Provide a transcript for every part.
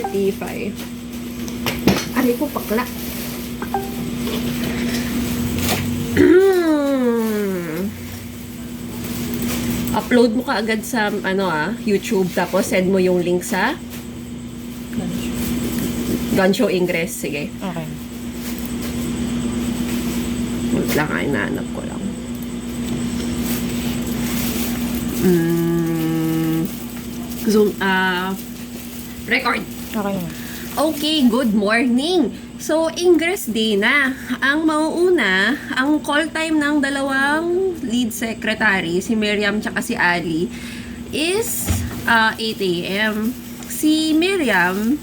Spotify. Aray ko, pakla. Upload mo ka agad sa YouTube, tapos send mo yung link sa Ganshow Ingress. Sige. Okay. Wait lang, inaanap ko lang. Zoom, record. Okay na. Okay, good morning. So, Ingress Day na. Ang mauuna, ang call time ng dalawang lead secretary, si Miriam tsaka si Ali, is 8 a.m. Si Miriam,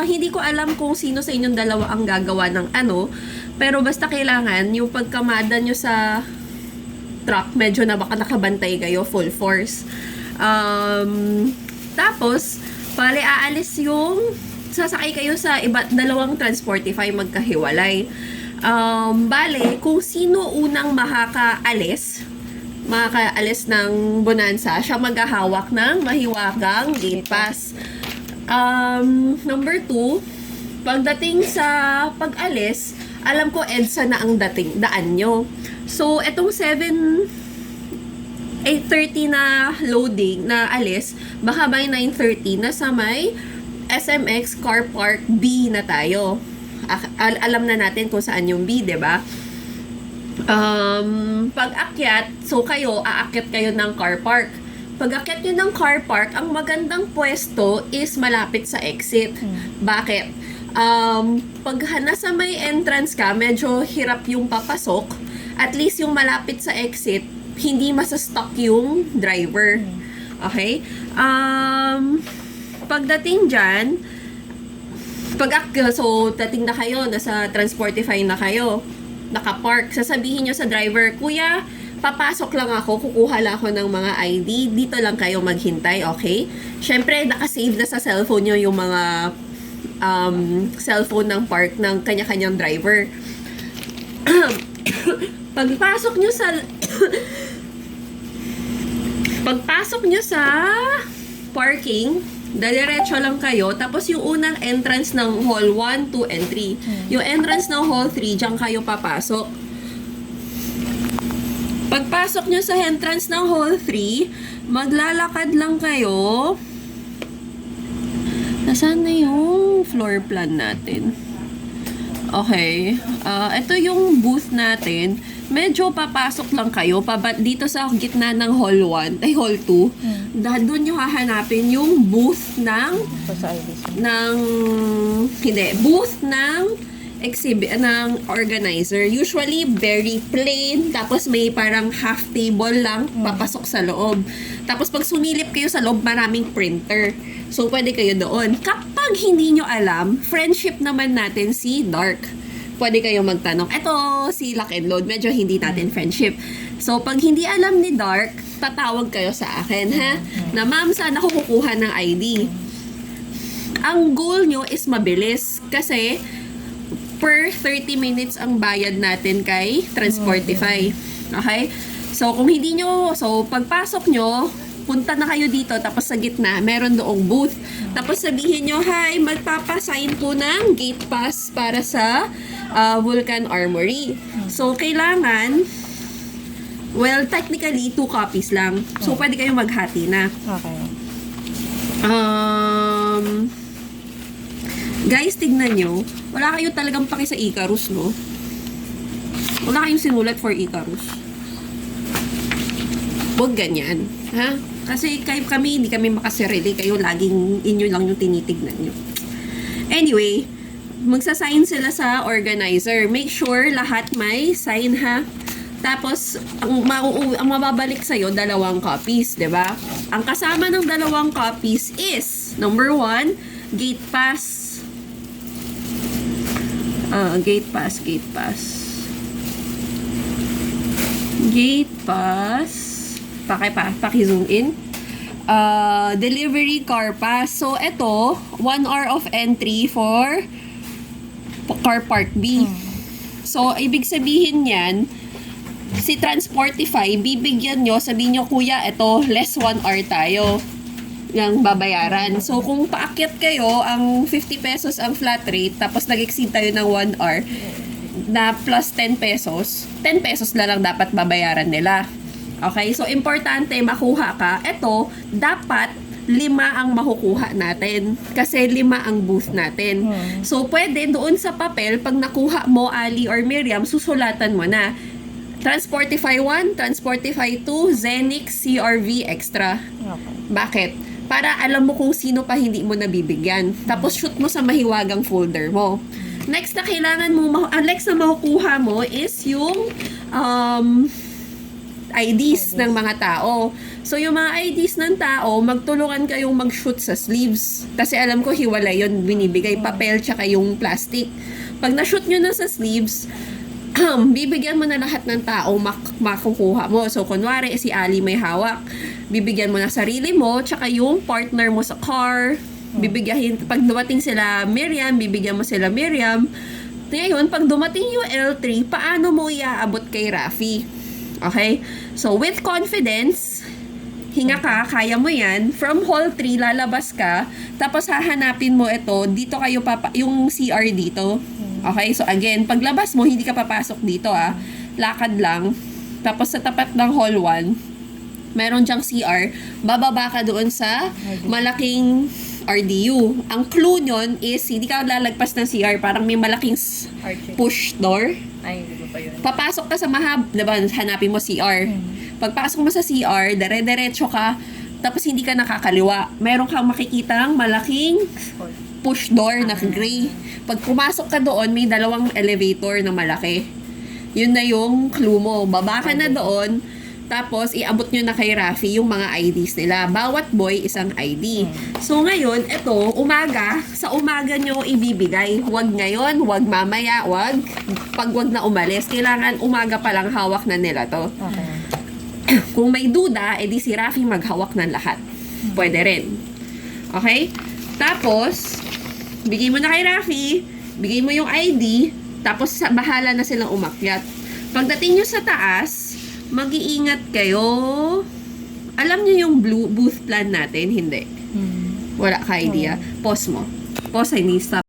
hindi ko alam kung sino sa inyong dalawa ang gagawa ng pero basta kailangan yung pagkamada nyo sa truck, medyo na baka nakabantay kayo, full force. Tapos, pare aalis yung sasakay kayo sa dalawang Transportify magkahiwalay. Bale, kung sino unang makakaalis ng Bonanza, siya maghahawak ng mahiwagang gate pass. Number 2, pagdating sa pag-alis, alam ko EDSA na ang daan nyo. So, etong 8:30 na loading, na alis, baka by 9:30 na sa may SMX Car Park B na tayo. Alam na natin kung saan yung B, 'di ba? Pag-akyat, so aakyat kayo ng car park. Pag-akyat nyo ng car park, ang magandang pwesto is malapit sa exit. Bakit? Pag nasa may entrance ka, medyo hirap yung papasok. At least yung malapit sa exit, hindi masastock yung driver. Okay? Pagdating dyan, so dating na kayo, nasa Transportify na kayo, nakapark, sasabihin nyo sa driver, Kuya, papasok lang ako, kukuha lang ako ng mga ID, dito lang kayo maghintay, okay? Syempre, nakasave na sa cellphone nyo yung mga cellphone ng park ng kanya-kanyang driver. Pagpasok nyo sa parking, dadiretso lang kayo, tapos yung unang entrance ng hall 1, 2, and 3. Yung entrance ng hall 3, diyan kayo papasok. Pagpasok nyo sa entrance ng hall 3, maglalakad lang kayo. Nasaan na yung floor plan natin? Okay. Ito yung booth natin. Medyo papasok lang kayo dito sa gitna ng hall 1, hall 2. Doon nyo hahanapin yung booth booth ng ng organizer. Usually very plain, tapos may parang half table lang papasok sa loob. Tapos pag sumilip kayo sa loob, maraming printer. So pwede kayo doon. Kapag hindi nyo alam, friendship naman natin si Dark. Pwede kayo magtanong. Ito, si Lock and Load, medyo hindi natin friendship. So, pag hindi alam ni Dark, tatawag kayo sa akin, ha? Na, ma'am, saan ako kukuha ng ID? Ang goal nyo is mabilis. Kasi, per 30 minutes ang bayad natin kay Transportify. Okay? So, kung hindi nyo, pagpasok nyo, punta na kayo dito, tapos sa gitna, meron doong booth. Tapos sabihin nyo, hi, magpapasign po ng gate pass para sa Vulcan Armory. So, kailangan, technically, 2 copies lang. So, pwede kayong maghati na. Okay. Guys, tignan nyo, wala kayo talagang paki sa Icarus, no? Wala kayong sinulat for Icarus. Huwag ganyan, ha? Kasi kami, hindi kami makasarili. Kayo, laging inyo lang yung tinitignan nyo. Anyway, magsasign sila sa organizer. Make sure lahat may sign, ha? Tapos, ang mababalik sa'yo, 2 copies, di ba? Ang kasama ng 2 copies is, number 1, gate pass. Gate pass. Paki-zoom in. Delivery car pass. So, ito, 1 hour of entry for car park B. So, ibig sabihin yan, si Transportify, bibigyan nyo, sabihin nyo, kuya, ito, less 1 hour tayo. yung babayaran. So, kung paakyat kayo, ang 50 pesos ang flat rate, tapos nag-exceed tayo ng 1 hour, na plus 10 pesos, 10 pesos na lang dapat babayaran nila. Okay? So, importante makuha ka. Ito, dapat 5 ang makukuha natin. Kasi 5 ang booth natin. So, pwede doon sa papel, pag nakuha mo, Ali or Miriam, susulatan mo na. Transportify 1, Transportify 2, Zenix, CRV Extra. Okay. Bakit? Para alam mo kung sino pa hindi mo nabibigyan. Tapos shoot mo sa mahiwagang folder mo. Next na kailangan mo, next na makukuha mo is yung IDs ng mga tao. So, yung mga IDs ng tao, magtulungan kayong mag-shoot sa sleeves. Kasi alam ko, hiwalay yun, binibigay papel tsaka yung plastic. Pag na-shoot nyo na sa sleeves, bibigyan mo na lahat ng tao makukuha mo. So, kunwari, si Ali may hawak. Bibigyan mo na sarili mo, tsaka yung partner mo sa car. Pag dumating sila Miriam, bibigyan mo sila Miriam. Ngayon, pag dumating yung L3, paano mo iaabot kay Rafi? Okay? So, with confidence, hinga ka, kaya mo yan. From hall 3, lalabas ka. Tapos, hahanapin mo ito. Dito kayo yung CR dito. Okay? So, again, paglabas mo, hindi ka papasok dito, Lakad lang. Tapos, sa tapat ng hall 1, meron dyang CR. Bababa ka doon sa malaking RDU. Ang clue nyon is, hindi ka lalagpas ng CR. Parang may malaking push door. Ay, hindi ko pa yun. Papasok ka sa diba, hanapin mo CR. Pagpasok mo sa CR, dire-diretso ka, tapos hindi ka nakakaliwa. Meron kang makikitang malaking push door na gray. Pag pumasok ka doon, may 2 elevator na malaki. Yun na yung clue mo. Baba ka na doon, tapos iabot nyo na kay Rafi yung mga IDs nila. Bawat boy, isang ID. So ngayon, ito, sa umaga nyo ibibigay. Huwag ngayon, huwag mamaya, pag wag na umalis. Kailangan umaga pa lang hawak na nila to. Okay. Kung may duda, edi si Rafi maghawak ng lahat. Pwede rin. Okay? Tapos, bigay mo na kay Rafi, bigay mo yung ID, tapos bahala na silang umakyat. Pagdating nyo sa taas, mag-iingat kayo. Alam nyo yung booth plan natin? Hindi. Wala ka idea. Pause mo. Pause, I need stop.